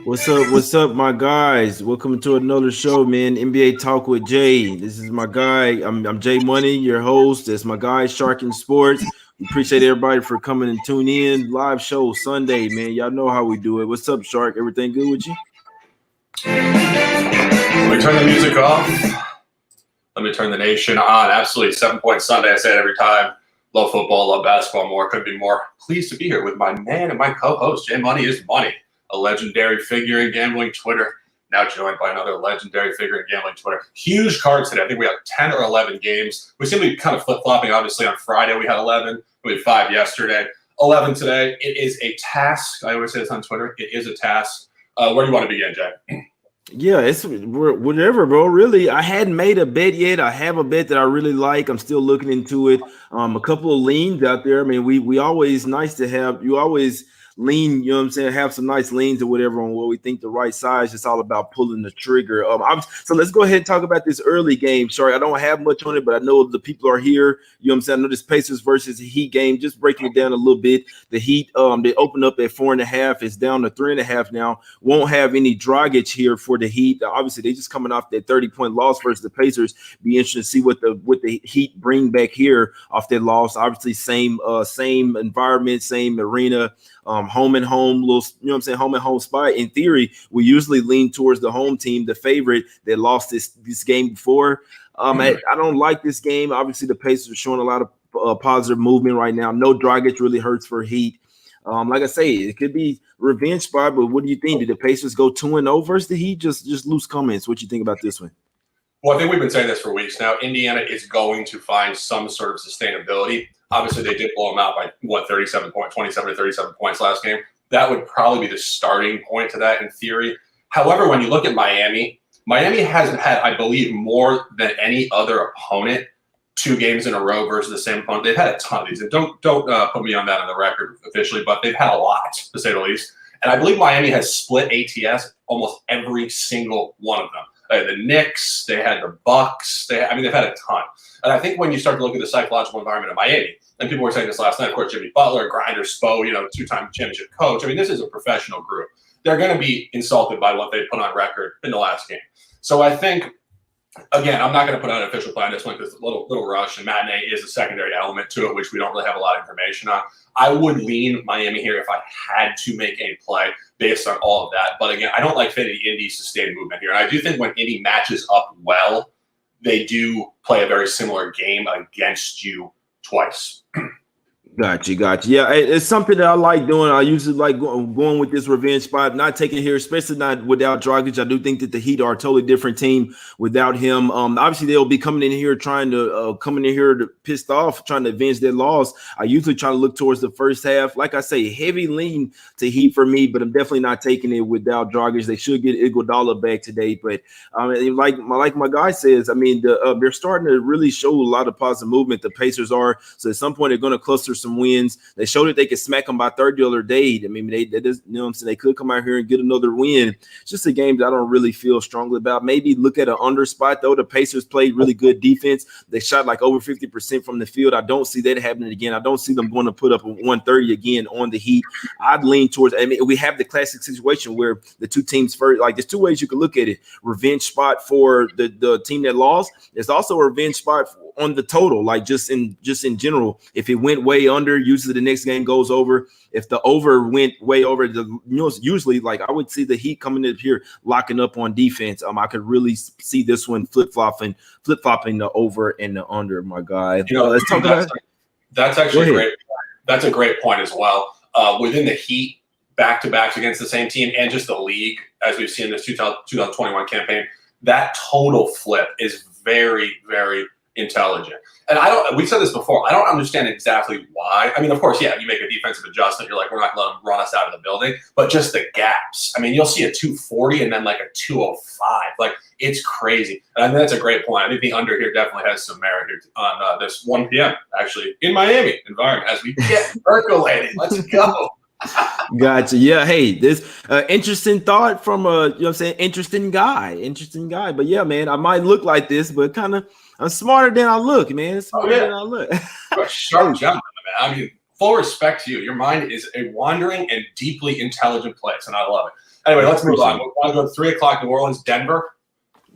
What's up? What's up, my guys? Welcome to another show, man. NBA Talk with Jay. This is my guy. I'm Jay Money, your host. That's my guy, Shark in Sports. We appreciate everybody for coming and tune in. Live show Sunday, man. Y'all know how we do it. What's up, Shark? Everything good with you? Let me turn the music off. Let me turn the nation on. Absolutely. 7-point Sunday. I say it every time. Love football, love basketball more. Couldn't be more pleased to be here with my man and my co-host. Jay Money is Money, a legendary figure in gambling Twitter. Now joined by another legendary figure in gambling Twitter. Huge cards today. I think we have 10 or 11 games. We seem to be kind of flip-flopping. Obviously, on Friday we had 11. We had 5 yesterday. 11 today. It is a task. I always say this on Twitter. It is a task. Where do you want to begin, Jay? Yeah, it's whatever, bro. Really, I hadn't made a bet yet. I have a bet that I really like. I'm still looking into it. A couple of leans out there. I mean, we always nice to have. You always lean, you know what I'm saying, have some nice leans or whatever on what we think the right size. It's all about pulling the trigger. So let's go ahead and talk about this early game. Sorry, I don't have much on it, but I know the people are here. You know what I'm saying? I know this Pacers versus Heat game, just breaking it down a little bit. The Heat, they opened up at 4.5. It's down to 3.5 now. Won't have any Dragic here for the Heat. Obviously, they just coming off that 30-point loss versus the Pacers. Be interesting to see what the Heat bring back here off that loss. Obviously, same environment, same arena. Home and home, little, you know what I'm saying, home and home spot. In theory, we usually lean towards the home team, the favorite that lost this game before. I don't like this game. Obviously, the Pacers are showing a lot of positive movement right now. No Dragic really hurts for Heat. Like I say, it could be revenge spot, but what do you think? Did the Pacers go 2-0 versus the Heat? Just loose comments. What you think about this one? Well, I think we've been saying this for weeks now. Indiana is going to find some sort of sustainability. Obviously, they did blow them out by, 27 to 37 points last game. That would probably be the starting point to that in theory. However, when you look at Miami hasn't had, I believe, more than any other opponent 2 games in a row versus the same opponent. They've had a ton of these. And don't put me on that on the record officially, but they've had a lot, to say the least. And I believe Miami has split ATS almost every single one of them. The Knicks, they had the Bucks. They've had a ton. And I think when you start to look at the psychological environment of Miami, and people were saying this last night, of course, Jimmy Butler, Grinder, Spo, 2-time championship coach. This is a professional group. They're going to be insulted by what they put on record in the last game. So I think, again, I'm not going to put out an official plan. This one because a little rush, and matinee is a secondary element to it, which we don't really have a lot of information on. I would lean Miami here if I had to make a play based on all of that. But again, I don't like fitting Indy's sustained movement here. And I do think when Indy matches up well, they do play a very similar game against you twice. Gotcha. Yeah, it's something that I like doing. I usually like going with this revenge spot, not taking here, especially not without Dragic. I do think that the Heat are a totally different team without him. Obviously, they'll be coming in here pissed off, trying to avenge their loss. I usually try to look towards the first half. Like I say, heavy lean to Heat for me, but I'm definitely not taking it without Dragic. They should get Iguodala back today, but like my guy says, they're starting to really show a lot of positive movement. The Pacers are, so at some point they're going to cluster some wins. They showed that they could smack them by 30 the other day. They just, you know what I'm saying, they could come out here and get another win. It's just a game that I don't really feel strongly about. Maybe look at an under spot though. The Pacers played really good defense. They shot like over 50% from the field. I don't see that happening again. I don't see them going to put up a 130 again on the Heat. I'd lean towards, we have the classic situation where the two teams first, like there's 2 ways you can look at it. Revenge spot for the team that lost. There's also a revenge spot on the total, like just in general. If it went way under, usually the next game goes over. If the over went way over, usually like I would see the Heat coming in here locking up on defense. I could really see this one flip-flopping the over and the under, my guy. Let's talk about it. That's actually great. That's a great point as well. Within the Heat, back-to-backs against the same team and just the league, as we've seen in this 2021 campaign, that total flip is very, very intelligent. And we said this before, I don't understand exactly why. Of course, yeah, you make a defensive adjustment. You're like, we're not going to let them run us out of the building. But just the gaps. You'll see a 240 and then like a 205. Like, it's crazy. And I think that's a great point. I think the under here definitely has some merit here on this 1 p.m. actually in Miami environment as we get percolating. Let's go. Gotcha. Yeah. Hey, this interesting thought from interesting guy. But yeah, man, I might look like this, but kind of I'm smarter than I look, man. Than I look. Sharp jump, man. full respect to you. Your mind is a wandering and deeply intelligent place, and I love it. Anyway, let's move on. We want to go to 3 o'clock New Orleans, Denver.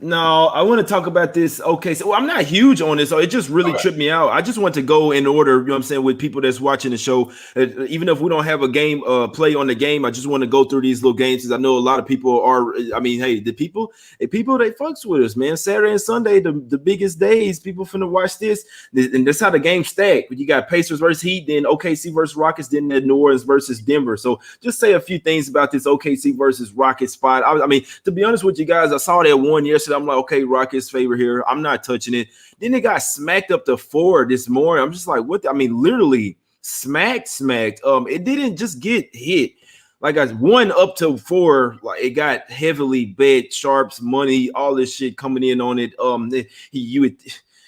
No, I want to talk about this. Okay, so I'm not huge on this, so it just really tripped me out. I just want to go in order, you know what I'm saying, with people that's watching the show. Even if we don't have a game play on the game, I just want to go through these little games because I know a lot of people are. I mean, hey, the people they fucks with us, man. Saturday and Sunday, the biggest days. People finna watch this, and that's how the game stack. But you got Pacers versus Heat, then OKC versus Rockets, then New Orleans versus Denver. So just say a few things about this OKC versus Rockets spot. I mean, to be honest with you guys, I saw that one yesterday. I'm like, okay, Rockets favor here. I'm not touching it. Then they got smacked up to 4 this morning. I'm just like, what? I mean, literally smacked. It didn't just get hit. Like I 1 up to 4, like it got heavily bet, sharps, money, all this shit coming in on it.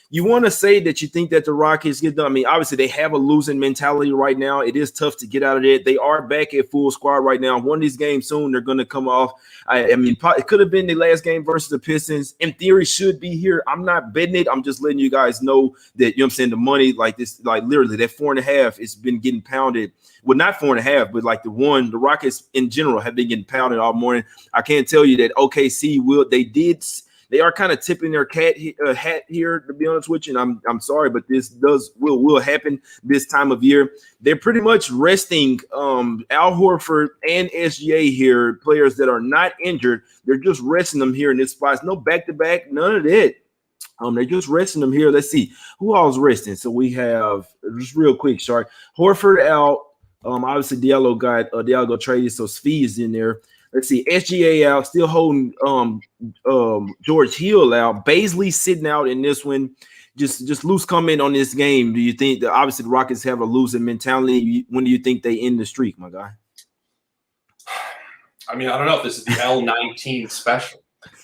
You want to say that you think that the Rockets get done. I mean, obviously they have a losing mentality right now. It is tough to get out of it. They are back at full squad right now. One of these games soon, they're going to come off. I mean, it could have been the last game versus the Pistons. In theory, should be here. I'm not betting it. I'm just letting you guys know that, you know what I'm saying, the money like this, like literally that 4.5, it's been getting pounded. Well, not 4.5, but like the Rockets in general have been getting pounded all morning. I can't tell you that OKC they are kind of tipping their hat here, to be honest with you. And I'm sorry, but this will happen this time of year. They're pretty much resting Al Horford and SGA here, players that are not injured. They're just resting them here in this spot. No back-to-back, none of that. They're just resting them here. Let's see who all's resting. So we have just real quick, sorry. Horford out. Obviously Diallo got traded, so Svi is in there. Let's see, SGA out, still holding George Hill out. Baisley sitting out in this one. Just loose comment on this game. Do you think that obviously the Rockets have a losing mentality? When do you think they end the streak, my guy? I mean, I don't know if this is the L19 special.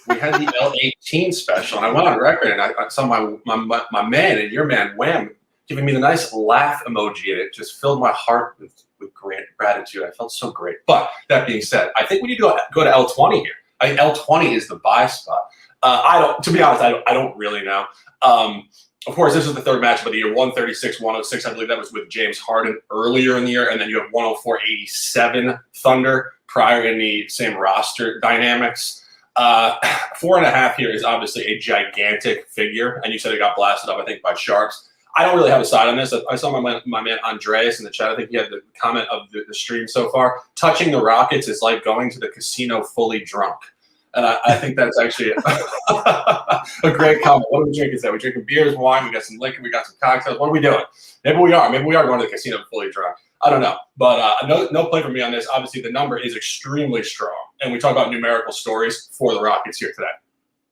We had the L18 special, and I went on record and I saw my man and your man Wham giving me the nice laugh emoji, and it just filled my heart with great gratitude. I felt so great. But that being said, I think we need to go to L20 here. I think L20 is the buy spot. To be honest, I don't really know. Of course, this is the third matchup of the year, 136-106. I believe that was with James Harden earlier in the year. And then you have 104-87 Thunder prior in the same roster dynamics. 4.5 here is obviously a gigantic figure. And you said it got blasted up, I think, by Sharks. I don't really have a side on this. I saw my man Andreas in the chat. I think he had the comment of the stream so far. Touching the Rockets is like going to the casino fully drunk. And I think that's actually a great comment. What are we drinking? We're drinking beers, wine. We got some liquor. We got some cocktails. What are we doing? Maybe we are going to the casino fully drunk. I don't know. But no play for me on this. Obviously, the number is extremely strong. And we talk about numerical stories for the Rockets here today.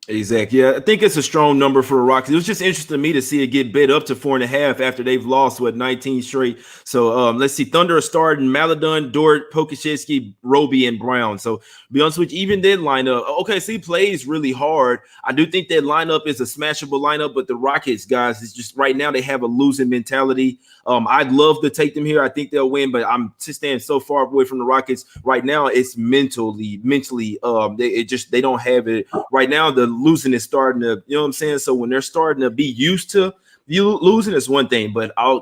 Exactly. Yeah, I think it's a strong number for the Rockets. It was just interesting to me to see it get bet up to 4.5 after they've lost 19 straight. So let's see. Thunder are starting Maladon, Dort, Pokashevsky, Roby, and Brown. So to be honest with you, even that lineup, OKC plays really hard. I do think that lineup is a smashable lineup, but the Rockets, guys, is just right now they have a losing mentality. I'd love to take them here. I think they'll win, but I'm just staying so far away from the Rockets right now. It's mentally, they don't have it right now. The losing is starting to, you know what I'm saying? So when they're starting to be used to you losing, it's one thing, but I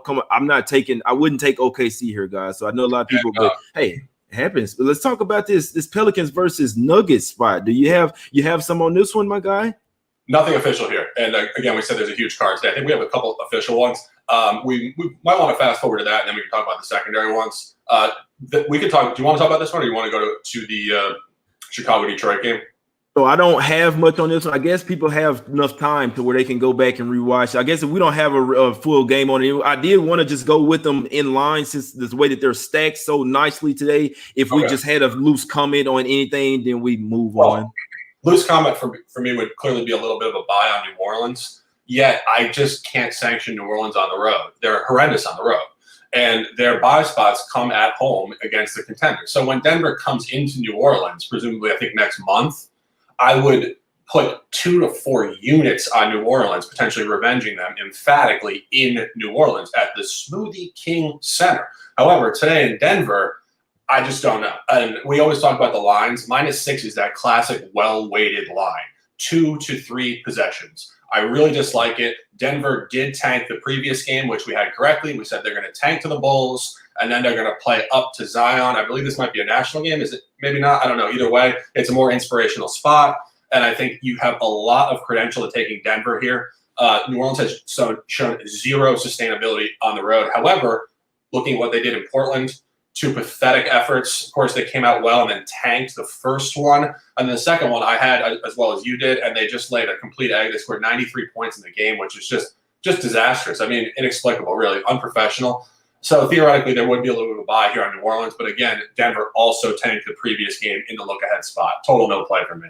wouldn't take OKC here, guys. So I know a lot of people, but hey, it happens. But let's talk about this Pelicans versus Nuggets spot. Do you have some on this one, my guy? Nothing official here. And again, we said there's a huge card today. I think we have a couple official ones. We might want to fast forward to that, and then we can talk about the secondary ones. We could talk. Do you want to talk about this one, or do you want to go to the Chicago-Detroit game? So I don't have much on this one. I guess people have enough time to where they can go back and rewatch. I guess if we don't have a full game on it, I did want to just go with them in line since the way that they're stacked so nicely today. If we just had a loose comment on anything, then we move on. Loose comment for me would clearly be a little bit of a buy on New Orleans. Yet I just can't sanction New Orleans on the road. They're horrendous on the road. And their buy spots come at home against the contenders. So when Denver comes into New Orleans, presumably I think next month, I would put 2 to 4 units on New Orleans, potentially revenging them emphatically in New Orleans at the Smoothie King Center. However, today in Denver, I just don't know. And we always talk about the lines. -6 is that classic well-weighted line, 2 to 3 possessions. I really dislike it. Denver did tank the previous game, which we had correctly. We said they're going to tank to the Bulls. and then they're going to play up to Zion. I believe this might be a national game. Is it? Maybe not. I don't know. Either way, it's a more inspirational spot, and I think you have a lot of credential to taking Denver here. New Orleans has shown zero sustainability on the road. However, looking at what they did in Portland, 2 pathetic efforts. Of course, they came out well and then tanked the first one. And then the second one I had as well as you did, and they just laid a complete egg. They scored 93 points in the game, which is just disastrous. I mean, inexplicable, really, unprofessional. So theoretically, there would be a little bit of a buy here on New Orleans. But again, Denver also tanked the previous game in the look-ahead spot. Total no play for me.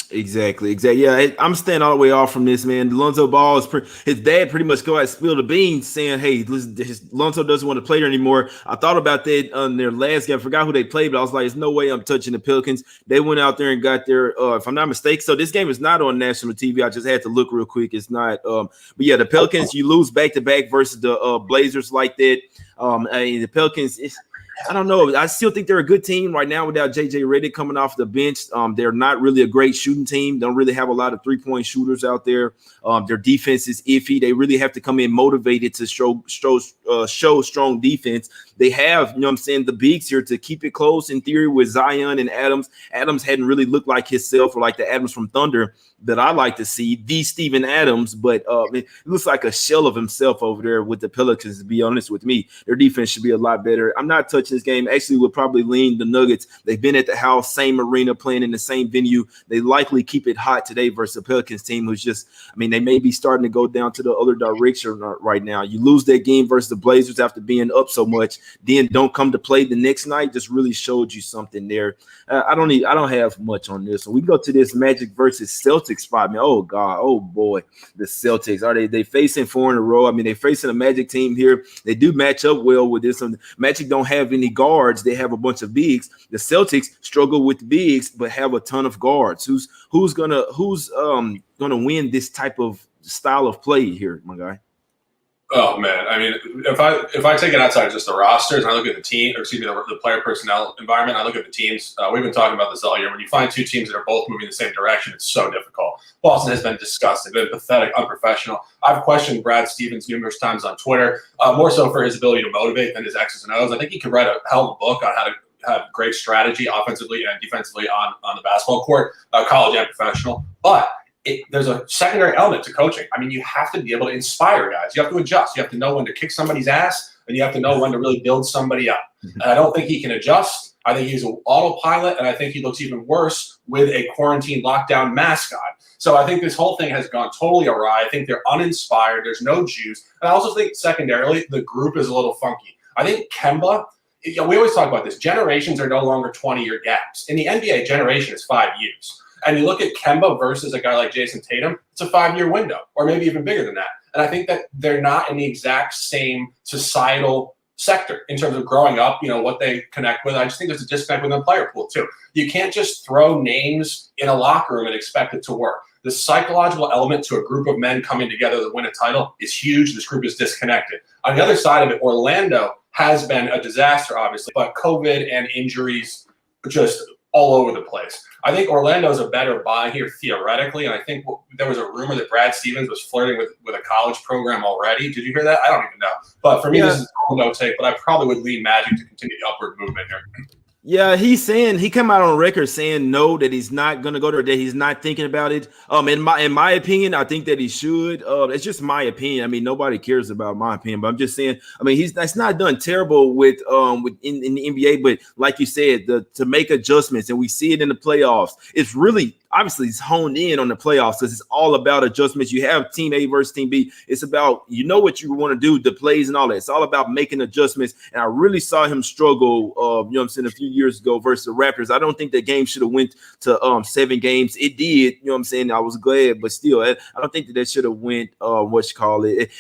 Exactly. Yeah, I'm staying all the way off from this, man. Lonzo Ball his dad pretty much go out and spill the beans, saying, "Hey, Lonzo doesn't want to play there anymore." I thought about that on their last game. I forgot who they played, but I was like, "There's no way I'm touching the Pelicans." They went out there and got their, if I'm not mistaken. So this game is not on national TV. I just had to look real quick. It's not. But yeah, the Pelicans, you lose back to back versus the Blazers like that. The Pelicans. I don't know. I still think they're a good team right now without JJ Redick coming off the bench. They're not really a great shooting team. Don't really have a lot of three-point shooters out there. Their defense is iffy. They really have to come in motivated to show strong defense. They have, the bigs here to keep it close in theory with Zion and Adams. Adams hadn't really looked like himself or like the Adams from Thunder that I like to see, the Steven Adams, but it looks like a shell of himself over there with the Pelicans, to be honest with me. Their defense should be a lot better. I'm not touching this game. Actually, would probably lean the Nuggets. They've been at the house, same arena, playing in the same venue. They likely keep it hot today versus the Pelicans team who's just, they may be starting to go down to the other direction right now. You lose that game versus the Blazers after being up so much, then don't come to play the next night, just really showed you something there. I don't have much on this. So we go to this Magic versus Celtics spot, man. Oh God, oh boy, the Celtics are they facing 4 in a row? They're facing a Magic team here. They do match up well with this. Magic don't have any guards; they have a bunch of bigs. The Celtics struggle with bigs, but have a ton of guards. Who's gonna win this type of style of play here, my guy? Oh man, if I take it outside of just the rosters and I look at the team, or excuse me, the player personnel environment, I look at the teams. We've been talking about this all year. When you find 2 teams that are both moving in the same direction, it's so difficult. Boston has been disgusting, been pathetic, unprofessional. I've questioned Brad Stevens numerous times on Twitter, more so for his ability to motivate than his X's and O's. I think he could write a hell of a book on how to have great strategy offensively and defensively on the basketball court, college and professional, but there's a secondary element to coaching. You have to be able to inspire guys. You have to adjust. You have to know when to kick somebody's ass, and you have to know when to really build somebody up. And I don't think he can adjust. I think he's an autopilot, and I think he looks even worse with a quarantine lockdown mask on. So I think this whole thing has gone totally awry. I think they're uninspired. There's no juice. And I also think secondarily, the group is a little funky. I think Kemba, we always talk about this. Generations are no longer 20-year gaps. In the NBA, generation is 5 years. And you look at Kemba versus a guy like Jason Tatum, it's a 5-year window, or maybe even bigger than that. And I think that they're not in the exact same societal sector in terms of growing up, what they connect with. I just think there's a disconnect within the player pool, too. You can't just throw names in a locker room and expect it to work. The psychological element to a group of men coming together to win a title is huge. This group is disconnected. On the other side of it, Orlando has been a disaster, obviously, but COVID and injuries just all over the place. I think Orlando's a better buy here theoretically, and I think there was a rumor that Brad Stevens was flirting with a college program already. Did you hear that? I don't even know. But for me, This is a no take, but I probably would lean Magic to continue the upward movement here. Yeah, he came out on record saying no, that he's not going to go there, that he's not thinking about it. In my opinion, I think that he should. It's just my opinion. Nobody cares about my opinion, but I'm just saying. That's not done terrible with in the NBA, but like you said, to make adjustments, and we see it in the playoffs. It's really obviously it's honed in on the playoffs because it's all about adjustments. You have team A versus team B. It's about, what you want to do, the plays and all that. It's all about making adjustments. And I really saw him struggle, a few years ago versus the Raptors. I don't think that game should have went to 7 games. It did, I was glad, but still, I don't think that should have went,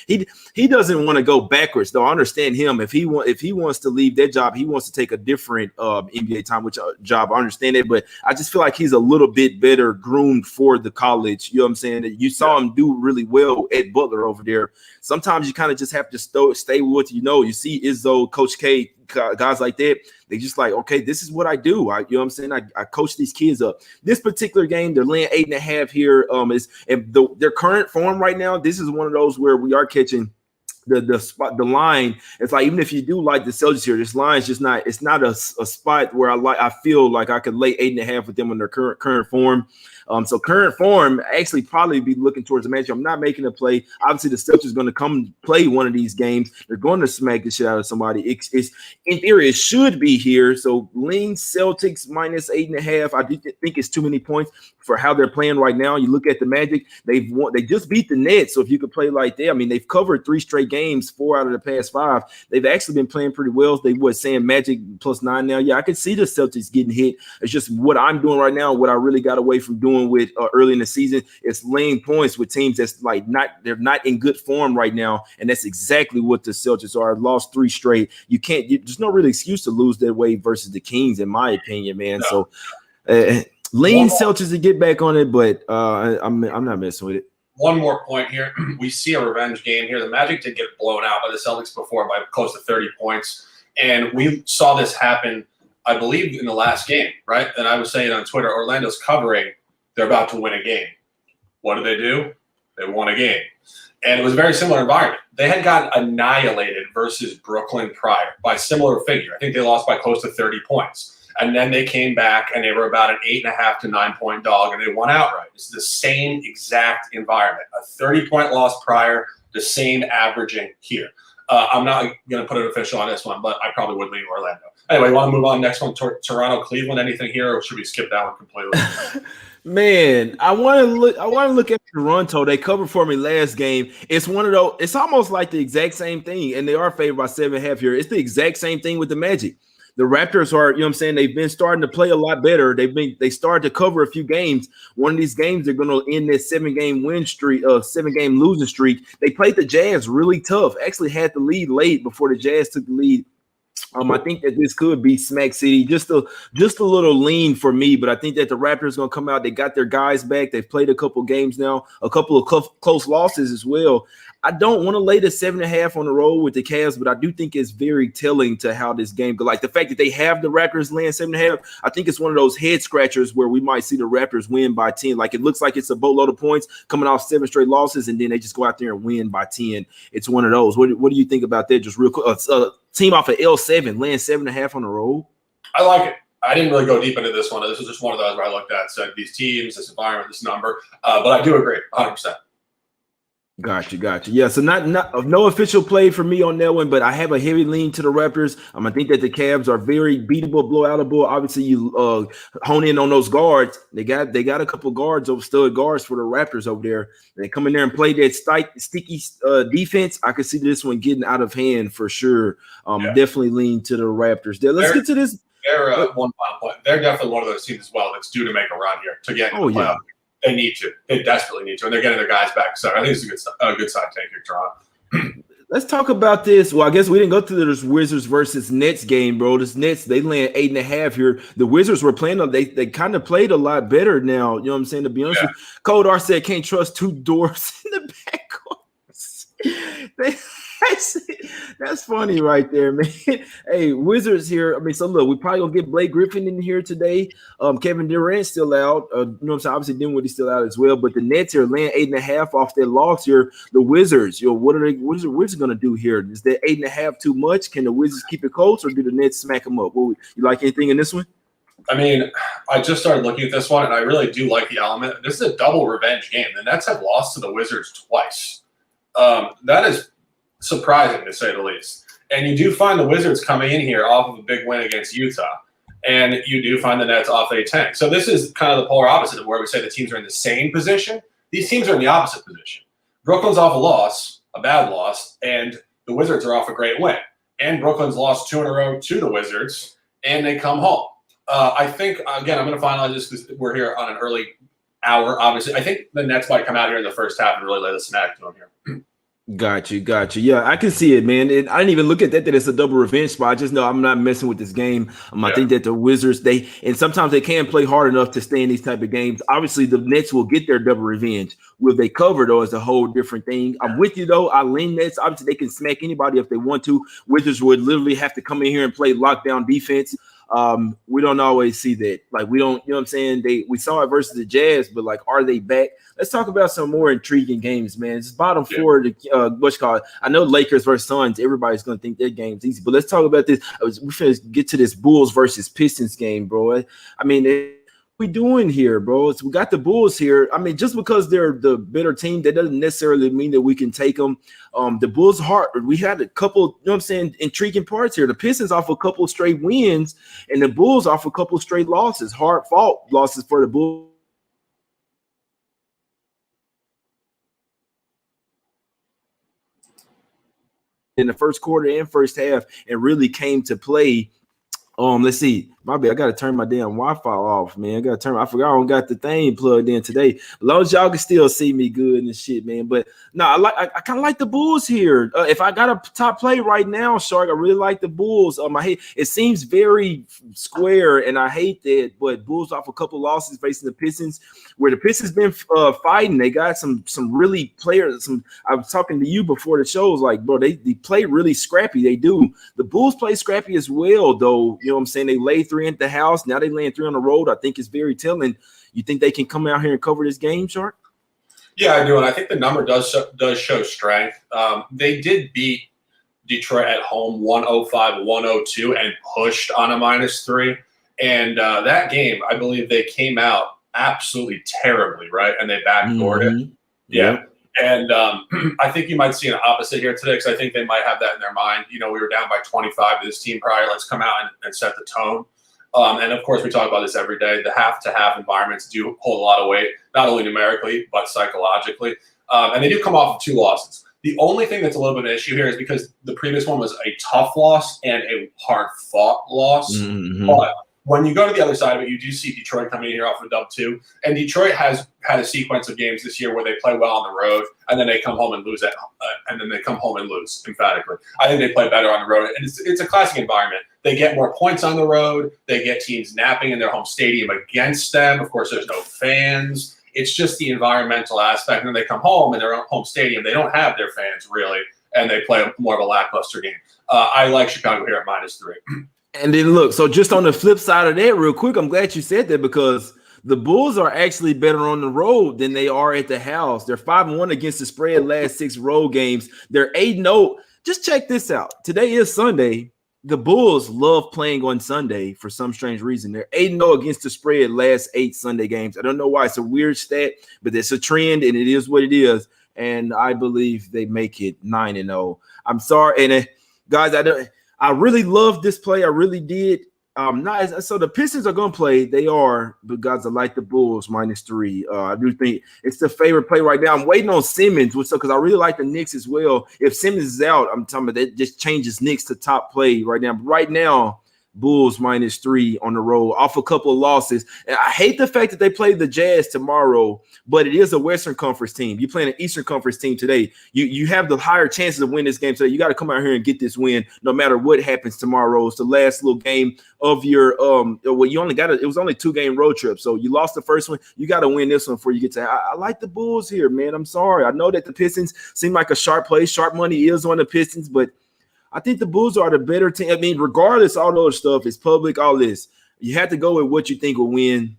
He doesn't want to go backwards, though. I understand him. If he wants to leave that job, he wants to take a different NBA time, job. I understand it, but I just feel like he's a little bit better groomed for the college. That you saw him do really well at Butler over there. Sometimes you kind of just have to stay with what you know. You see Izzo, Coach K, guys like that. They just like, okay, this is what I do. I coach these kids up. This particular game, they're laying 8.5 here. Their current form right now. This is one of those where we are catching the line. It's like, even if you do like the Celtics here, this line is just not, it's not a spot where I feel like I could lay 8.5 with them in their current form. So current form, actually probably be looking towards the match. I'm not making a play. Obviously, the Celtics are going to come play one of these games. They're going to smack the shit out of somebody. It's in theory, it should be here. So lean Celtics minus 8.5. I do think it's too many points for how they're playing right now. You look at the Magic, they just beat the Nets. So if you could play like that, I mean, they've covered 3 straight games, 4 out of the past 5. They've actually been playing pretty well. They were saying Magic +9 now. Yeah, I can see the Celtics getting hit. It's just what I'm doing right now, what I really got away from doing with early in the season, is laying points with teams that's like they're not in good form right now, and that's exactly what the Celtics are. Lost 3 straight. There's no really excuse to lose that way versus the Kings, in my opinion, man. No. So lean Celtics to get back on it, but I'm not messing with it. One more point here. We see a revenge game here. The Magic did get blown out by the Celtics before by close to 30 points, and we saw this happen, I believe, in the last game, right? And I was saying on Twitter, Orlando's covering. They're about to win a game. What do? They won a game. And it was a very similar environment. They had gotten annihilated versus Brooklyn prior by similar figure. I think they lost by close to 30 points. And then they came back and they were about an 8.5 to 9 point dog, and they won outright. It's the same exact environment. A 30-point loss prior, the same averaging here. I'm not going to put an official on this one, but I probably would lean Orlando. Anyway, want to move on? Next one, Toronto, Cleveland. Anything here, or should we skip that one completely? Man, I want to look at Toronto. They covered for me last game. It's one of those. It's almost like the exact same thing, and they are favored by 7.5 here. It's the exact same thing with the Magic. The Raptors are, you know what I'm saying, they've been starting to play a lot better. They started to cover a few games. One of these games, they're going to end this 7-game win streak, 7-game losing streak. They played the Jazz really tough. Actually had the lead late before the Jazz took the lead. I think that this could be Smack City, just a little lean for me, but I think that the Raptors are going to come out. They got their guys back. They've played a couple games now, a couple of close losses as well. I don't want to lay the 7.5 on the road with the Cavs, but I do think it's very telling to how this game goes. Like the fact that they have the Raptors laying 7.5, I think it's one of those head scratchers where we might see the Raptors win by 10. Like it looks like it's a boatload of points coming off 7 straight losses, and then they just go out there and win by 10. It's one of those. What do you think about that? Just real quick, team off of L7 laying 7.5 on the road. I like it. I didn't really go deep into this one. This was just one of those where I looked at, said these teams, this environment, this number. But I do agree, 100%. Got you. Yeah, so no official play for me on that one, but I have a heavy lean to the Raptors. I think that the Cavs are very beatable, blowoutable. Obviously, you hone in on those guards. They got a couple of guards, stud guards for the Raptors over there. They come in there and play that sticky defense. I could see this one getting out of hand for sure. Definitely lean to the Raptors. Let's get to this. They're one final point. They're definitely one of those teams as well that's due to make a run here to get into the playoff. They need to. They desperately need to, and they're getting their guys back. So I think it's a good side take here, Toronto. Let's talk about this. Well, I guess we didn't go through this Wizards versus Nets game, bro. This Nets, they land 8.5 here. The Wizards were playing. They kind of played a lot better now. You know what I'm saying? To be honest, Kodar said can't trust 2 doors in the backcourt. That's funny right there, man. Hey, Wizards here. So look, we probably gonna get Blake Griffin in here today. Kevin Durant's still out. You know what I'm saying? Obviously, Dinwiddie's still out as well. But the Nets here laying 8.5 off their loss here. The Wizards, what are the Wizards gonna do here? Is that 8.5 too much? Can the Wizards keep it close, or do the Nets smack them up? You like anything in this one? I just started looking at this one, and I really do like the element. This is a double revenge game. The Nets have lost to the Wizards twice. That is surprising, to say the least. And you do find the Wizards coming in here off of a big win against Utah, and you do find the Nets off a tank. So this is kind of the polar opposite of where we say the teams are in the same position. These teams are in the opposite position. Brooklyn's off a loss, a bad loss, and the Wizards are off a great win. And Brooklyn's lost 2 in a row to the Wizards, and they come home. I think, again, I'm going to finalize this because we're here on an early hour, obviously. I think the Nets might come out here in the first half and really lay the smack to them here. Got you. Yeah, I can see it, man. I didn't even look at that it's a double revenge spot. I just know I'm not messing with this game. I think that the Wizards, sometimes they can play hard enough to stay in these type of games. Obviously, the Nets will get their double revenge. Will they cover, though, is a whole different thing. I'm with you, though. I lean Nets. Obviously, they can smack anybody if they want to. Wizards would literally have to come in here and play lockdown defense. We don't always see that. Like we don't, you know what I'm saying? We saw it versus the Jazz, but like, are they back? Let's talk about some more intriguing games, man. It's bottom four. What's called? I know Lakers versus Suns. Everybody's gonna think their game's easy, but let's talk about this. We're gonna get to this Bulls versus Pistons game, bro. I mean, we doing here, bro? We got the Bulls here. I mean, just because they're the better team, that doesn't necessarily mean that we can take them. The Bulls hard. We had a couple, you know what I'm saying, intriguing parts here. The Pistons off a couple straight wins, and the Bulls off a couple straight losses. Hard fought losses for the Bulls. In the first quarter and first half, and really came to play. Let's see. My bad. I gotta turn my damn Wi-Fi off, man. I forgot I don't got the thing plugged in today. As long as y'all can still see me good and shit, man. But no, I kind of like the Bulls here. If I got a top play right now, Shark, I really like the Bulls. I hate it seems very square, and I hate that. But Bulls off a couple losses facing the Pistons, where the Pistons been fighting. They got some really players. I was talking to you before the show. Was like, bro, they play really scrappy. They do. The Bulls play scrappy as well, though. You know what I'm saying? They lay 3 at the house. Now they laying 3 on the road. I think it's very telling. You think they can come out here and cover this game, Shark? Yeah, I do, and I think the number does show strength. They did beat Detroit at home 105-102 and pushed on a -3. And that game, I believe they came out absolutely terribly, right? And they backdoored it. Yeah. And I think you might see an opposite here today, because I think they might have that in their mind. You know, we were down by 25 to this team prior. Let's come out and set the tone. And, of course, we talk about this every day. The half-to-half environments do hold a lot of weight, not only numerically but psychologically. And they do come off of 2 losses. The only thing that's a little bit of an issue here is because the previous one was a tough loss and a hard-fought loss. But when you go to the other side of it, you do see Detroit coming in here off of dub 2. And Detroit has had a sequence of games this year where they play well on the road, and then they come home and lose emphatically. I think they play better on the road. And it's a classic environment. They get more points on the road. They get teams napping in their home stadium against them. Of course, there's no fans. It's just the environmental aspect. And then they come home in their own home stadium. They don't have their fans, really, and they play more of a lackluster game. I like Chicago here at -3. And then look, so just on the flip side of that, real quick, I'm glad you said that, because the Bulls are actually better on the road than they are at the house. They're 5-1 against the spread last 6 road games. They're 8-0. Just check this out. Today is Sunday. The Bulls love playing on Sunday for some strange reason. They're 8-0 against the spread last 8 Sunday games. I don't know why. It's a weird stat, but it's a trend, and it is what it is. And I believe they make it 9-0. I'm sorry, and guys, I really love this play. I really did. So the Pistons are going to play. They are, but guys, I like the Bulls -3. I do think it's the favorite play right now. I'm waiting on Simmons, because I really like the Knicks as well. If Simmons is out, I'm talking about that just changes Knicks to top play right now. But right now, Bulls -3 on the road off a couple of losses. And I hate the fact that they play the Jazz tomorrow, but it is a Western Conference team. You're playing an Eastern Conference team today. You have the higher chances of winning this game today. You got to come out here and get this win no matter what happens tomorrow. It's the last little game of your you only got it was only 2-game road trip. So you lost the first one. You got to win this one before you get to I like the Bulls here, man. I'm sorry. I know that the Pistons seem like a sharp play. Sharp money is on the Pistons, but I think the Bulls are the better team. I mean, regardless, all the other stuff is public, all this. You have to go with what you think will win.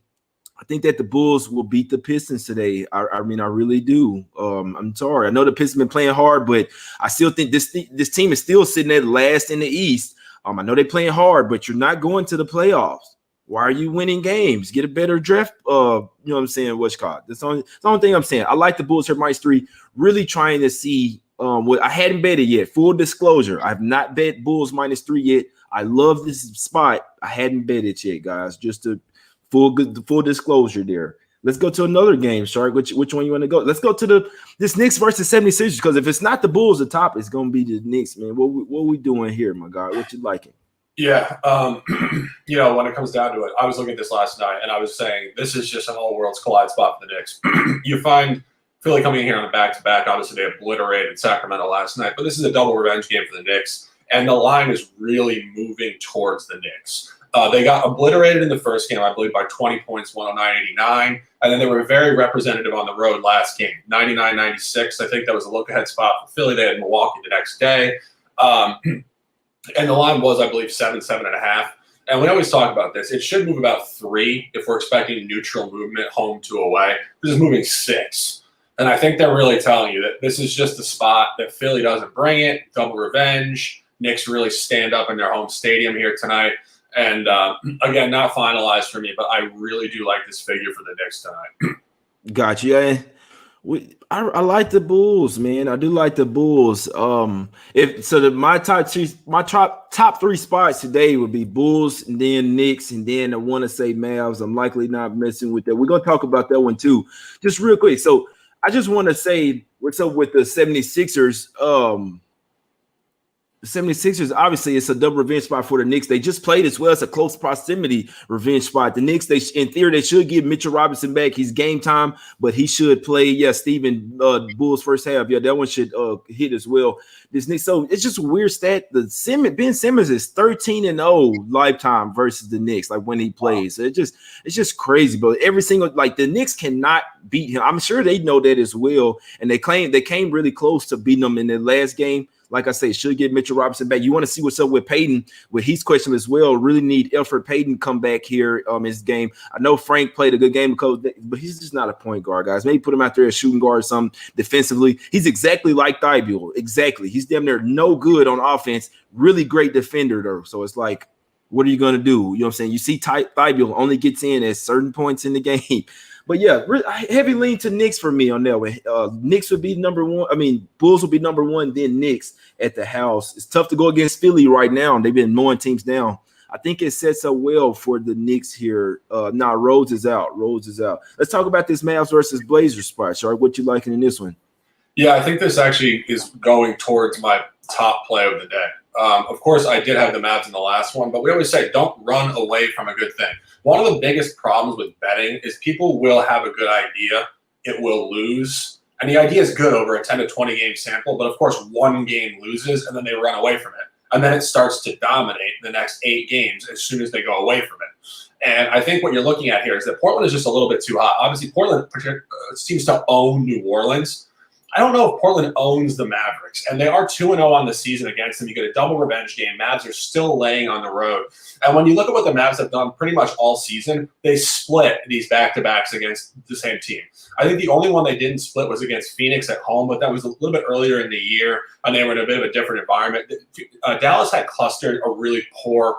I think that the Bulls will beat the Pistons today. I mean, I really do. I'm sorry. I know the Pistons been playing hard, but I still think this team is still sitting at last in the East. I know they're playing hard, but you're not going to the playoffs. Why are you winning games? Get a better draft. You know what I'm saying? What's called. That's the only thing I'm saying. I like the Bulls here -3. Really trying to see. What I hadn't betted yet. Full disclosure, I have not bet Bulls -3 yet. I love this spot. I hadn't bet it yet, guys. Just a full disclosure there. Let's go to another game, Shark. Which one you want to go? Let's go to this Knicks versus 76ers, because if it's not the Bulls at top, it's gonna be the Knicks, man. What we doing here, my guy? What you liking? Yeah, you know, when it comes down to it, I was looking at this last night, and I was saying this is just an all worlds collide spot for the Knicks. You find Philly coming in here on a back-to-back. Obviously, they obliterated Sacramento last night, but this is a double revenge game for the Knicks, and the line is really moving towards the Knicks. They got obliterated in the first game, I believe, by 20 points, 109-89, and then they were very representative on the road last game, 99-96. I think that was a look-ahead spot for Philly. They had Milwaukee the next day, and the line was, I believe, 7.5. And we always talk about this. It should move about 3 if we're expecting neutral movement home to away. This is moving 6. And I think they're really telling you that this is just the spot that Philly doesn't bring it, double revenge. Knicks really stand up in their home stadium here tonight. And, again, not finalized for me, but I really do like this figure for the Knicks tonight. Gotcha. Yeah. I like the Bulls, man. I do like the Bulls. My top 3 spots today would be Bulls and then Knicks and then I want to say Mavs. I'm likely not messing with that. We're gonna talk about that one too. Just real quick. So I just want to say what's up with the 76ers. The 76ers, obviously, it's a double revenge spot for the Knicks. They just played as well. It's a close proximity revenge spot. The Knicks, in theory, they should give Mitchell Robinson back. He's game time, but he should play. Yeah, Steven, Bulls first half. Yeah, that one should hit as well. This Knicks, so it's just a weird stat. Ben Simmons is 13-0 lifetime versus the Knicks, like when he plays. So it's just crazy. But every single the Knicks cannot beat him. I'm sure they know that as well. And they came really close to beating them in the last game. Like I say, should get Mitchell Robinson back. You want to see what's up with Payton, with his question as well. Really need Elfrid Payton come back here in his game. I know Frank played a good game, but he's just not a point guard, guys. Maybe put him out there as shooting guard or something defensively. He's exactly like Thibault. Exactly. He's damn near no good on offense. Really great defender, though. So it's like, what are you going to do? You know what I'm saying? You see Thibault only gets in at certain points in the game. But yeah, heavy lean to Knicks for me on that one. Knicks would be number 1. I mean, Bulls would be number 1, then Knicks at the house. It's tough to go against Philly right now. They've been mowing teams down. I think it sets up well for the Knicks here. Rhodes is out. Let's talk about this Mavs versus Blazers spot. Sharp, what you liking in this one? Yeah, I think this actually is going towards my top play of the day. Of course, I did have the Mavs in the last one, but we always say don't run away from a good thing. One of the biggest problems with betting is people will have a good idea. It will lose. And the idea is good over a 10 to 20 game sample, but of course, one game loses and then they run away from it. And then it starts to dominate the next 8 games as soon as they go away from it. And I think what you're looking at here is that Portland is just a little bit too hot. Obviously, Portland seems to own New Orleans. I don't know if Portland owns the Mavericks, and they are 2-0 on the season against them. You get a double revenge game. Mavs are still laying on the road. And when you look at what the Mavs have done pretty much all season, they split these back-to-backs against the same team. I think the only one they didn't split was against Phoenix at home, but that was a little bit earlier in the year, and they were in a bit of a different environment. Dallas had clustered a really poor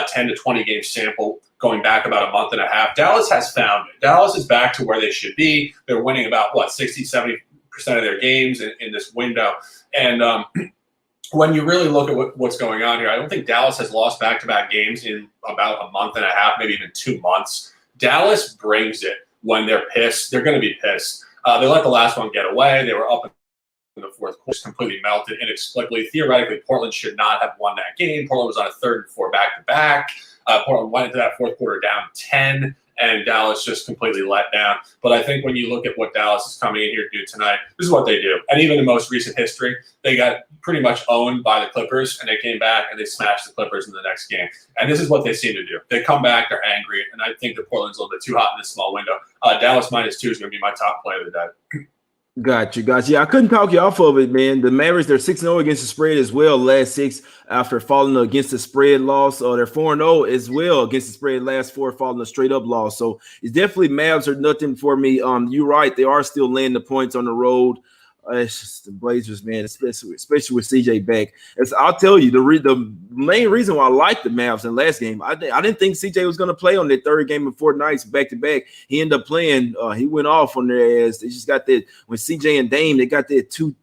10 to 20 game sample going back about a month and a half. Dallas has found it. Dallas is back to where they should be. They're winning about, 60-70% of their games in this window. And when you really look at what's going on here, I don't think Dallas has lost back-to-back games in about a month and a half, maybe even 2 months. Dallas brings it when they're pissed. They're going to be pissed. They let the last one get away. They were up in the fourth quarter, completely melted inexplicably. Theoretically, Portland should not have won that game. Portland was on a 3rd and 4 back-to-back. Portland went into that fourth quarter down 10. And Dallas just completely let down. But I think when you look at what Dallas is coming in here to do tonight, this is what they do. And even in most recent history, they got pretty much owned by the Clippers, and they came back and they smashed the Clippers in the next game. And this is what they seem to do. They come back, they're angry, and I think that Portland's a little bit too hot in this small window. Dallas -2 is going to be my top play of the day. Got you. Yeah, I couldn't talk you off of it, man. The Mavericks, they're 6-0 against the spread as well, last 6 after falling against the spread loss. They're 4-0 as well against the spread, last 4 falling a straight up loss. So it's definitely Mavs are nothing for me. You're right. They are still laying the points on the road. It's just the Blazers, man, especially with CJ back. I'll tell you, the main reason why I liked the Mavs in the last game, I didn't think CJ was going to play on that 3rd game of 4 nights back-to-back. He ended up playing. He went off on their ass. They just got that – when CJ and Dame, they got that two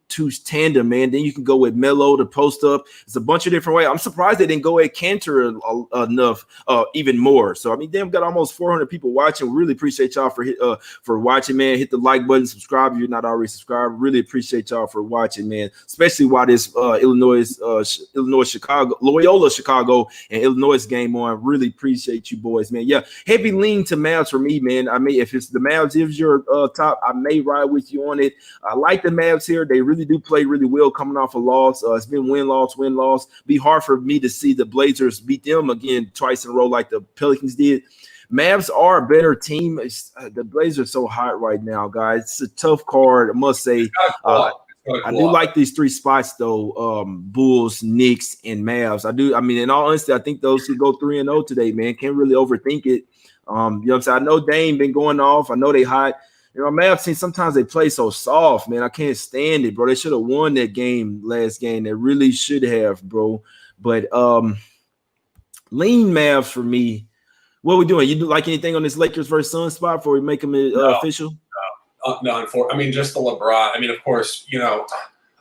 tandem, man. Then you can go with Melo to post up. It's a bunch of different ways. I'm surprised they didn't go at Cantor enough, even more. So, I mean, they've got almost 400 people watching. Really appreciate y'all for watching, man. Hit the like button, subscribe if you're not already subscribed. Really appreciate y'all for watching, man, especially while this Loyola Chicago and Illinois game on. Really appreciate you boys, man. Yeah, heavy lean to Mavs for me, man. I may, if it's the Mavs is your top, I may ride with you on it. I like the Mavs here. They really do play really well coming off a loss. It's been win-loss. Be hard for me to see the Blazers beat them again twice in a row like the Pelicans did. Mavs are a better team. The Blazers are so hot right now, guys. It's a tough card, I must say. It's I do like these 3 spots though. Bulls, Knicks, and Mavs. I do. I mean, in all honesty, I think those should go 3-0 today, man. Can't really overthink it. You know what I'm saying? I know Dame been going off. I know they hot. You know, Mavs team, sometimes they play so soft, man. I can't stand it, bro. They should have won that game last game. They really should have, bro. But lean Mavs for me. What are we doing? You do like anything on this Lakers versus Suns spot before we make them official? No, I mean, just the LeBron. I mean, of course, you know,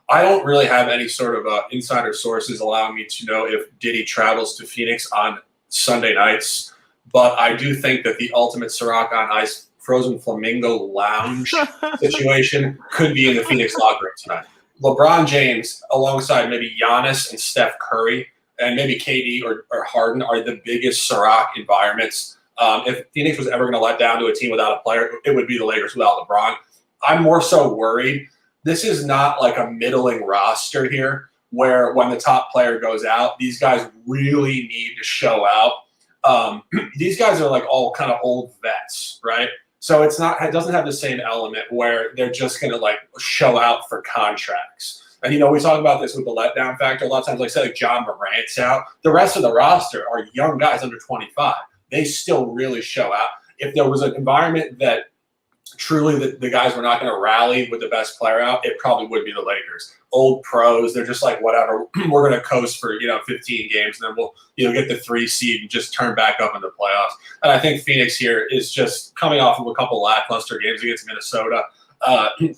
I don't really have any sort of insider sources allowing me to know if Diddy travels to Phoenix on Sunday nights, but I do think that the ultimate Ciroc on Ice Frozen Flamingo Lounge situation could be in the Phoenix locker room tonight. LeBron James, alongside maybe Giannis and Steph Curry, and maybe KD or Harden are the biggest Ciroc environments. If Phoenix was ever going to let down to a team without a player, it would be the Lakers without LeBron. I'm more so worried. This is not like a middling roster here where when the top player goes out, these guys really need to show out. These guys are like all kind of old vets, right? So it doesn't have the same element where they're just going to like show out for contracts. And, you know, we talk about this with the letdown factor. A lot of times, like I said, like John Morant's out. The rest of the roster are young guys under 25. They still really show out. If there was an environment that truly the guys were not going to rally with the best player out, it probably would be the Lakers. Old pros, they're just like, whatever, we're going to coast for, 15 games, and then we'll, get the 3 seed and just turn back up in the playoffs. And I think Phoenix here is just coming off of a couple lackluster games against Minnesota.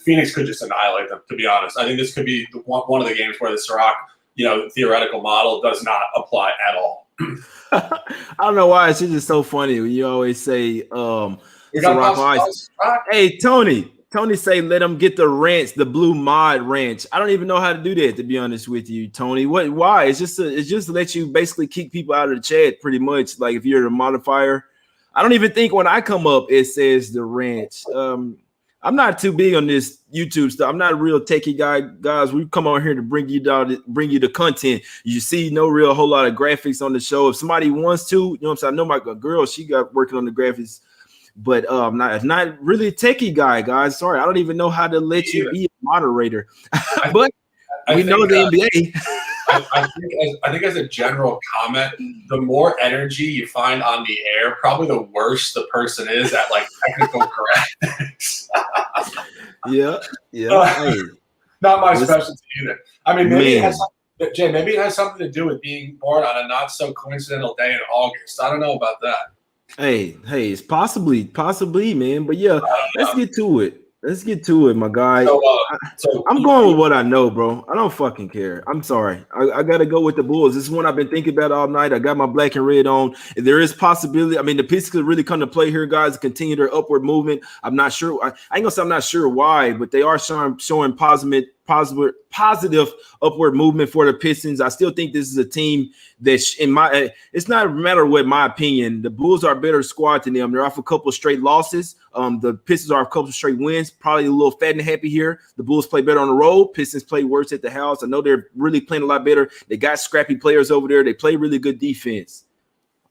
Phoenix could just annihilate them, to be honest. I think this could be one of the games where the Ciroc, theoretical model does not apply at all. I don't know why. It's just so funny when you always say Ciroc Ice. Hey, Tony say let them get the ranch, the blue mod ranch. I don't even know how to do that, to be honest with you, Tony. Why? It's just to let you basically kick people out of the chat, pretty much. Like if you're a modifier. I don't even think when I come up it says the ranch. I'm not too big on this YouTube stuff. I'm not a real techie guy, guys. We come on here to bring you the content. You see no real whole lot of graphics on the show. If somebody wants to, you know what I'm saying? I know my girl, she got working on the graphics, but not really a techie guy, guys. Sorry, I don't even know how to let you be a moderator. But we know the NBA. I think as a general comment, the more energy you find on the air, probably the worse the person is at like technical correctness. Yeah. Hey, not my specialty either. I mean, maybe it has something to do with being born on a not so coincidental day in August. I don't know about that. Hey, it's possibly, man. But yeah, let's get to it. Let's get to it, my guy. So I'm going with what I know, bro. I don't fucking care. I'm sorry. I got to go with the Bulls. This is one I've been thinking about all night. I got my black and red on. There is possibility. I mean, the Pistons could really come to play here, guys, continue their upward movement. I'm not sure. I ain't going to say I'm not sure why, but they are showing positive upward movement for the Pistons. I still think this is a team that, it's not a matter of what my opinion. The Bulls are a better squad than them. They're off a couple of straight losses. The Pistons are a couple of straight wins. Probably a little fat and happy here. The Bulls play better on the road. Pistons play worse at the house. I know they're really playing a lot better. They got scrappy players over there. They play really good defense.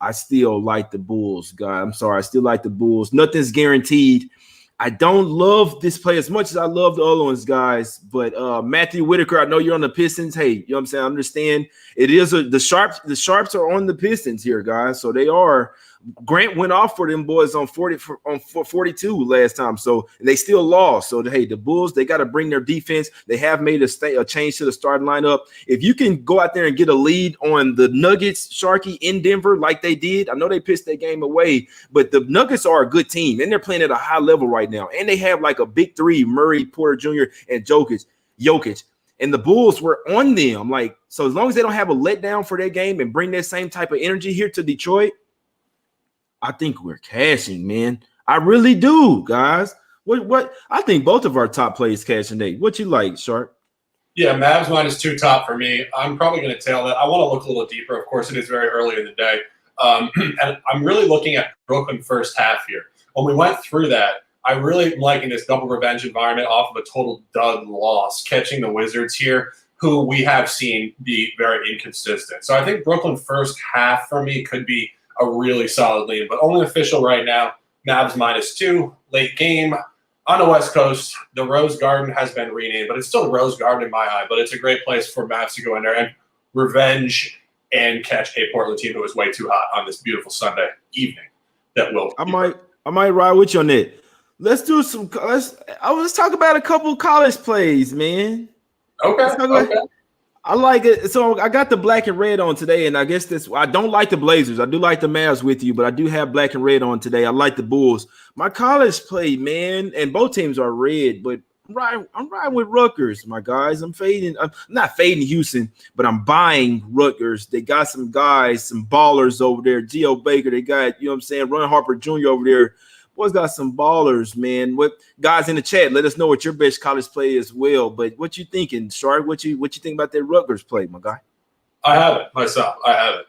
I still like the Bulls, guy. I'm sorry. I still like the Bulls. Nothing's guaranteed. I don't love this play as much as I love the other ones, guys. But Matthew Whitaker, I know you're on the Pistons. Hey, you know what I'm saying? I understand. It is the Sharps are on the Pistons here, guys. So they are. Grant went off for them boys on 42 last time. So they still lost. So hey, the Bulls, they got to bring their defense. They have made a change to the starting lineup. If you can go out there and get a lead on the Nuggets, Sharky, in Denver, like they did, I know they pissed that game away, but the Nuggets are a good team and they're playing at a high level right now. And they have like a big 3, Murray, Porter Jr., and Jokic. And the Bulls were on them. Like, so as long as they don't have a letdown for their game and bring that same type of energy here to Detroit, I think we're cashing, man. I really do, guys. What? I think both of our top plays cashing today. What you like, Sharp? Yeah, Mavs -2 top for me. I'm probably going to tail that. I want to look a little deeper. Of course, it is very early in the day. And I'm really looking at Brooklyn first half here. When we went through that, I really am liking this double revenge environment off of a total dud loss, catching the Wizards here, who we have seen be very inconsistent. So I think Brooklyn first half for me could be a really solid lead, but only official right now. Mavs -2, late game. on the West Coast, the Rose Garden has been renamed, but it's still the Rose Garden in my eye. But it's a great place for Mavs to go in there and revenge and catch a Portland team who is way too hot on this beautiful Sunday evening. I might ride with you on that. Let's do some. Let's talk about a couple college plays, man. Okay. I like it. So I got the black and red on today, and I guess I don't like the Blazers. I do like the Mavs with you, but I do have black and red on today. I like the Bulls. My college play, man, and both teams are red, but I'm riding with Rutgers, my guys. I'm not fading Houston, but I'm buying Rutgers. They got some guys, some ballers over there. Geo Baker, they got, you know what I'm saying, Ron Harper Jr. over there. Boys got some ballers, man. What guys in the chat? Let us know what your best college play is. Well, but what you thinking, Shark? What you think about that Rutgers play, my guy? I have it myself. I have it.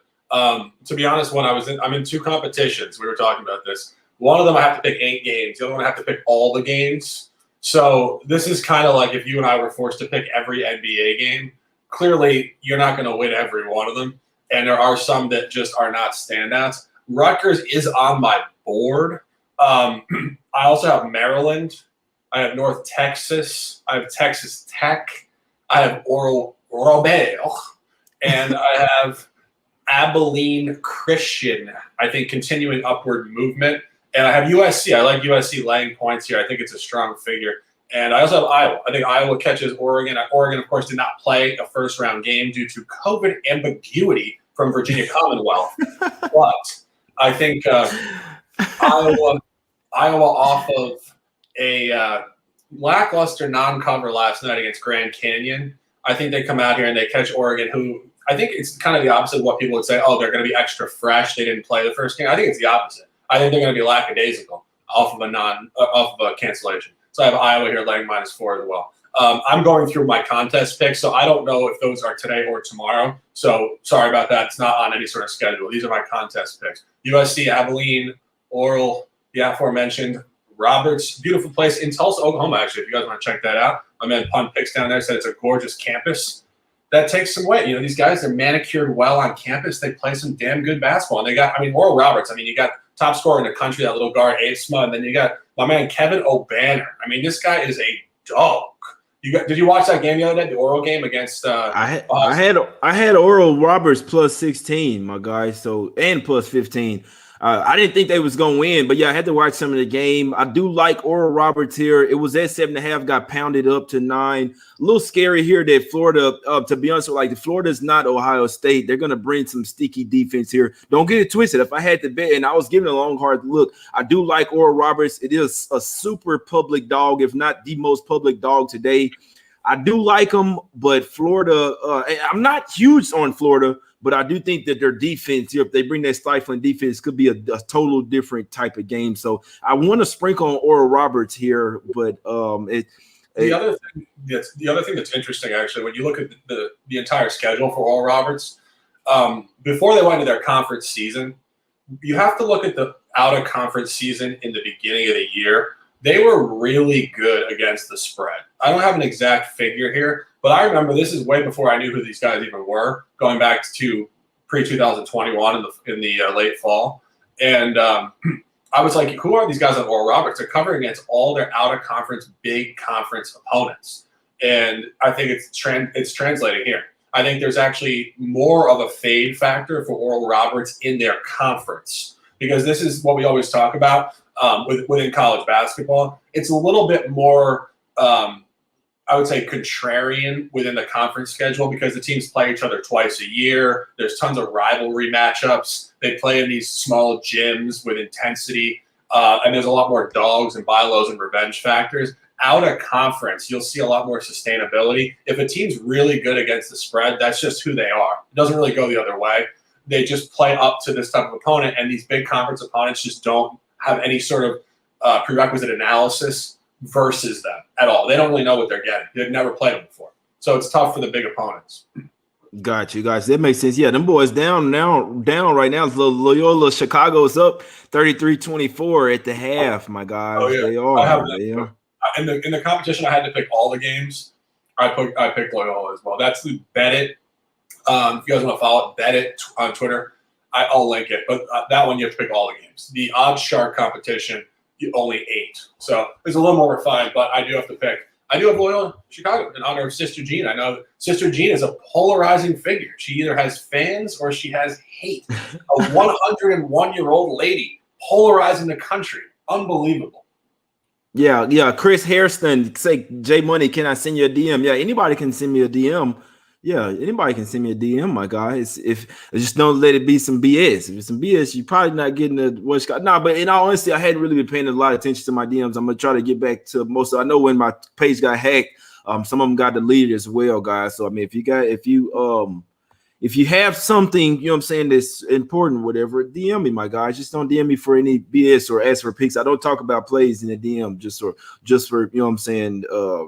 To be honest, I'm in two competitions. We were talking about this. One of them I have to pick 8 games. The other one I have to pick all the games. So this is kind of like if you and I were forced to pick every NBA game. Clearly, you're not going to win every one of them, and there are some that just are not standouts. Rutgers is on my board. I also have Maryland. I have North Texas. I have Texas Tech. I have Oral Roberts. And I have Abilene Christian, I think, continuing upward movement. And I have USC. I like USC laying points here. I think it's a strong figure. And I also have Iowa. I think Iowa catches Oregon. Oregon, of course, did not play a first-round game due to COVID ambiguity from Virginia Commonwealth. But I think Iowa off of a lackluster non-cover last night against Grand Canyon. I think they come out here and they catch Oregon, who I think it's kind of the opposite of what people would say. Oh, they're going to be extra fresh. They didn't play the first game. I think it's the opposite. I think they're going to be lackadaisical off of a cancellation. So I have Iowa here laying -4 as well. I'm going through my contest picks, so I don't know if those are today or tomorrow. So sorry about that. It's not on any sort of schedule. These are my contest picks. USC, Abilene, Oral, the aforementioned, Roberts, beautiful place in Tulsa, Oklahoma, actually, if you guys want to check that out. My man Pun Picks down there said it's a gorgeous campus. That takes some weight. You know, these guys, they're manicured well on campus. They play some damn good basketball. And they got, Oral Roberts. You got top scorer in the country, that little guard, Aesma, and then you got my man Kevin O'Banner. This guy is a dog. Did you watch that game the other day, the Oral game against I had Oral Roberts +16, my guy, so and +15. I didn't think they was gonna win, but yeah, I had to watch some of the game. I do like Oral Roberts here. It was at 7.5, got pounded up to 9. A little scary here that Florida, to be honest, like Florida's not Ohio State. They're gonna bring some sticky defense here. Don't get it twisted. If I had to bet, and I was giving a long hard look, I do like Oral Roberts. It is a super public dog, if not the most public dog today. I do like them, but Florida, I'm not huge on Florida. But I do think that their defense, if they bring that stifling defense, could be a total different type of game. So I want to sprinkle on Oral Roberts here, but the other thing that's interesting, actually, when you look at the entire schedule for Oral Roberts, before they went into their conference season, you have to look at the out-of-conference season in the beginning of the year. They were really good against the spread. I don't have an exact figure here, but I remember this is way before I knew who these guys even were, going back to pre-2021 in the late fall. And I was like, who are these guys on Oral Roberts? They're covering against all their out-of-conference, big conference opponents. And I think it's translating here. I think there's actually more of a fade factor for Oral Roberts in their conference, because this is what we always talk about within college basketball. It's a little bit more I would say contrarian within the conference schedule, because the teams play each other twice a year. There's tons of rivalry matchups. They play in these small gyms with intensity, and there's a lot more dogs and bylaws and revenge factors. Out of conference, you'll see a lot more sustainability. If a team's really good against the spread, that's just who they are. It doesn't really go the other way. They just play up to this type of opponent, and these big conference opponents just don't have any sort of prerequisite analysis versus them at all. They don't really know what they're getting. They've never played them before. So it's tough for the big opponents. Got you guys. That makes sense. Yeah, them boys down right now. Loyola Chicago's up 33-24 at the half, my guys. Oh, yeah. They are. In the competition, I had to pick all the games. I picked Loyola as well. That's the Bet It. If you guys want to follow it, Bet It on Twitter. I'll link it. But that one, you have to pick all the games. The Odds Shark competition only 8. So it's a little more refined, but I do have to pick. I do have loyal Chicago in honor of Sister Jean. I know Sister Jean is a polarizing figure. She either has fans or she has hate. A 101-year-old lady polarizing the country. Unbelievable. Yeah. Chris Hairston say, J Money, can I send you a DM? Yeah, anybody can send me a DM. Yeah, anybody can send me a DM, my guy. If just don't let it be some BS. If it's some BS, you're probably not getting what's got. Nah, but in all honesty, I hadn't really been paying a lot of attention to my DMs. I'm gonna try to get back to most of. I know when my page got hacked, some of them got deleted as well, guys. So I mean, if you have something, you know what I'm saying, that's important, whatever, DM me, my guys. Just don't DM me for any BS or ask for pics. I don't talk about plays in the DM just for, you know what I'm saying,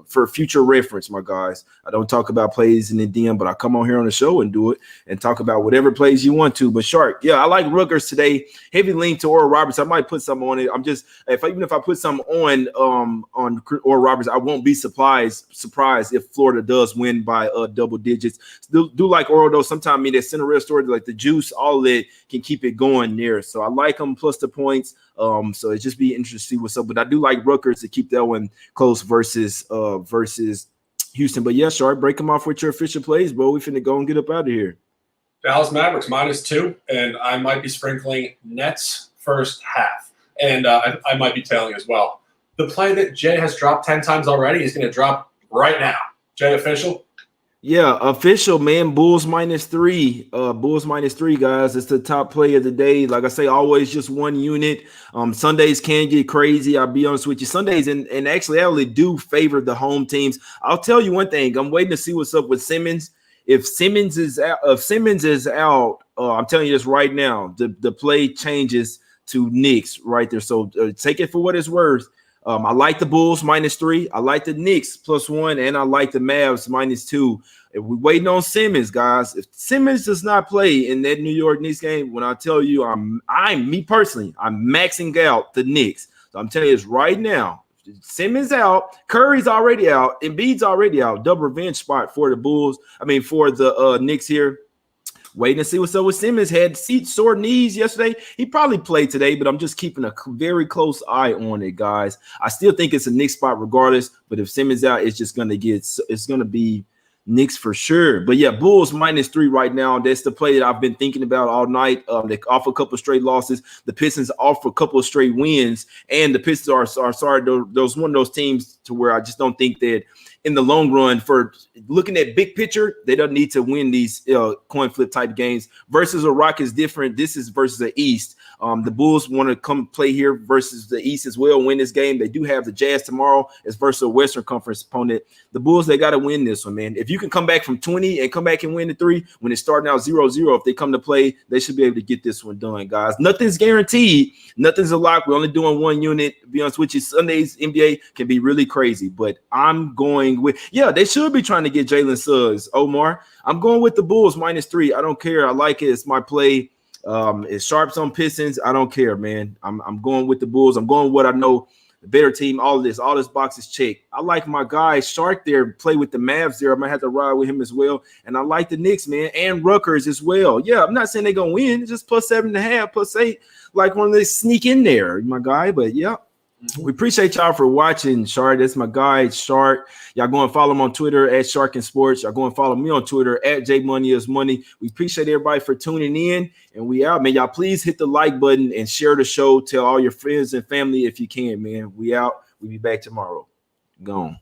for future reference, my guys. I don't talk about plays in the DM, but I come on here on the show and do it and talk about whatever plays you want to. But Shark, yeah, I like Rutgers today. Heavy lean to Oral Roberts. I might put something on it. I'm just, even if I put something on Oral Roberts, I won't be surprised if Florida does win by double digits. Do like Oral though. Sometimes I mean that Cinderella story, like the juice, all that can keep it going there. So I like them plus the points. So it just be interesting to see what's up. But I do like Rutgers to keep that one close versus Houston. But yeah, Sharp, break them off with your official plays, bro. We finna go and get up out of here. Dallas Mavericks -2, and I might be sprinkling Nets first half, and I might be tailing as well. The play that Jay has dropped 10 times already is going to drop right now. Jay, official. Yeah, official, man. Bulls -3. Bulls -3, guys. It's the top play of the day. Like I say, always just one unit. Sundays can get crazy. I'll be honest with you. Sundays and actually do favor the home teams. I'll tell you one thing. I'm waiting to see what's up with Simmons. If Simmons is out, I'm telling you this right now. The play changes to Knicks right there. So take it for what it's worth. I like the Bulls -3. I like the Knicks +1, and I like the Mavs -2. If we're waiting on Simmons, guys, if Simmons does not play in that New York Knicks game, when I tell you I'm maxing out the Knicks. So I'm telling you this right now. Simmons out, Curry's already out, Embiid's already out. Double revenge spot for the Bulls. For the Knicks here. Waiting to see what's up with Simmons. Had sore knees yesterday. He probably played today, but I'm just keeping a very close eye on it, guys. I still think it's a Knicks spot regardless, but if Simmons out, it's going to be Knicks for sure. But yeah, Bulls -3 right now. That's the play that I've been thinking about all night. They off a couple of straight losses. The Pistons off a couple of straight wins, and the Pistons are sorry. Those one of those teams to where I just don't think that in the long run, for looking at big picture, they don't need to win these coin flip type games. Versus a Rock is different. This is versus the East. The Bulls want to come play here versus the East as well, win this game. They do have the Jazz tomorrow as versus a Western Conference opponent. The Bulls, they got to win this one, man. If you can come back from 20 and come back and win the 3 when it's starting out 0-0, if they come to play, they should be able to get this one done, guys. Nothing's guaranteed. Nothing's a lock. We're only doing one unit. To be honest with you, Sundays NBA can be really crazy, but I'm going with, they should be trying to get Jalen Suggs, Omar. I'm going with the Bulls -3. I don't care. I like it. It's my play. It's Sharps on Pistons. I don't care, man. I'm going with the Bulls. I'm going with what I know. The better team, all this boxes checked. I like my guy Shark there, play with the Mavs there. I might have to ride with him as well. And I like the Knicks, man, and Rutgers as well. Yeah, I'm not saying they're gonna win. It's just +7.5, +8, like when they sneak in there, my guy. But yeah. We appreciate y'all for watching, Shark. That's my guy, Shark. Y'all go and follow him on Twitter at Shark and Sports. Y'all go and follow me on Twitter at JMoneyIsMoney. We appreciate everybody for tuning in, and we out, man. Y'all please hit the like button and share the show. Tell all your friends and family if you can, man. We out. We'll be back tomorrow. Gone.